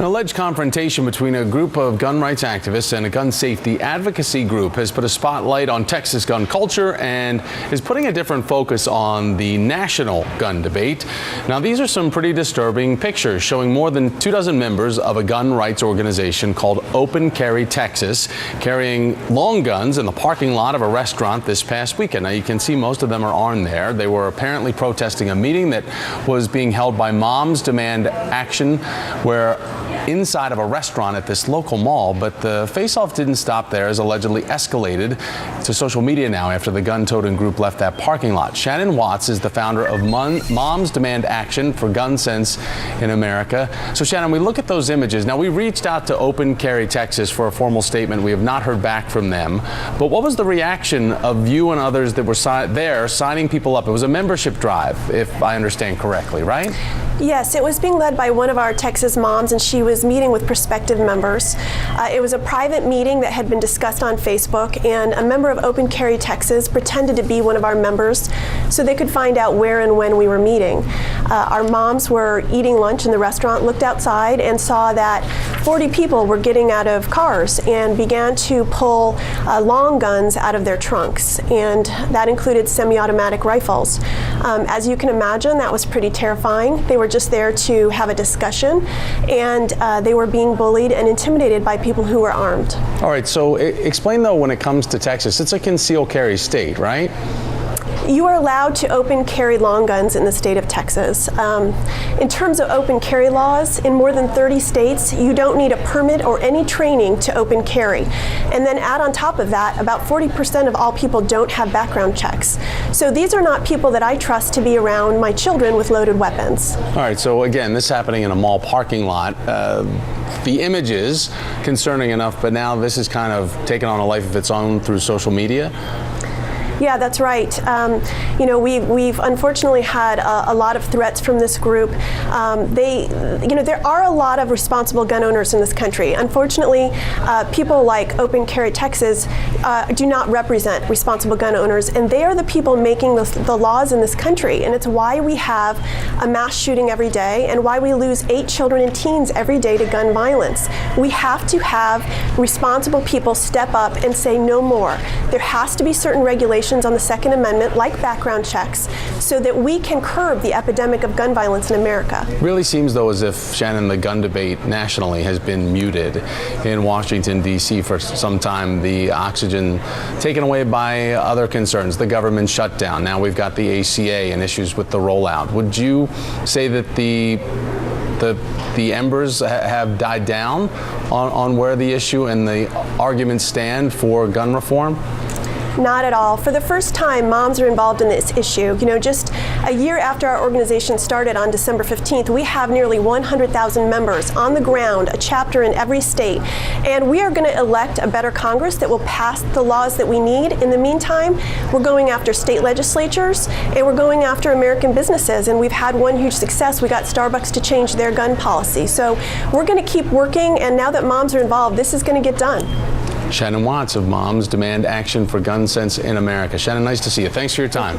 An alleged confrontation between a group of gun rights activists and a gun safety advocacy group has put a spotlight on Texas gun culture and is putting a different focus on the national gun debate. Now, these are some pretty disturbing pictures showing more than 24 members of a gun rights organization called Open Carry Texas carrying long guns in the parking lot of a restaurant this past weekend. Now, you can see most of them are armed there. They were apparently protesting a meeting that was being held by Moms Demand Action, where inside of a restaurant at this local mall, but the face-off didn't stop there, as allegedly escalated to social media now after the gun-toting group left that parking lot. Shannon Watts is the founder of Moms Demand Action for Gun Sense in America. So Shannon, we look at those images. Now, we reached out to Open Carry Texas for a formal statement. We have not heard back from them. But what was the reaction of you and others that were there signing people up? It was a membership drive, if I understand correctly, right? Yes, it was being led by one of our Texas moms, and she was meeting with prospective members. It was a private meeting that had been discussed on Facebook, and a member of Open Carry Texas pretended to be one of our members so they could find out where and when we were meeting. Our moms were eating lunch in the restaurant, looked outside, and saw that 40 people were getting out of cars and began to pull long guns out of their trunks, and that included semi-automatic rifles. As you can imagine, that was pretty terrifying. They were just there to have a discussion, and they were being bullied and intimidated by people who were armed. All right, so explain though, when it comes to Texas, it's a concealed carry state, right? You are allowed to open carry long guns in the state of Texas. In terms of open carry laws, in more than 30 states, you don't need a permit or any training to open carry. And then add on top of that, about 40% of all people don't have background checks. So these are not people that I trust to be around my children with loaded weapons. All right, so again, this happening in a mall parking lot. The images concerning enough, but now this is kind of taken on a life of its own through social media. Yeah, that's right. We've unfortunately had a lot of threats from this group. There are a lot of responsible gun owners in this country. Unfortunately, people like Open Carry Texas do not represent responsible gun owners, and they are the people making the laws in this country. And it's why we have a mass shooting every day, and why we lose 8 children and teens every day to gun violence. We have to have responsible people step up and say no more. There has to be certain regulations on the Second Amendment, like background checks, so that we can curb the epidemic of gun violence in America. Really seems, though, as if, Shannon, the gun debate nationally has been muted. In Washington, D.C. for some time, the oxygen taken away by other concerns, the government shutdown. Now we've got the ACA and issues with the rollout. Would you say that the embers have died down on where the issue and the arguments stand for gun reform? Not at all. For the first time, moms are involved in this issue. Just a year after our organization started on December 15th, we have nearly 100,000 members on the ground, a chapter in every state. And we are going to elect a better Congress that will pass the laws that we need. In the meantime, we're going after state legislatures, and we're going after American businesses. And we've had one huge success. We got Starbucks to change their gun policy. So we're going to keep working, and now that moms are involved, this is going to get done. Shannon Watts of Moms Demand Action for Gun Sense in America. Shannon, nice to see you. Thanks for your time.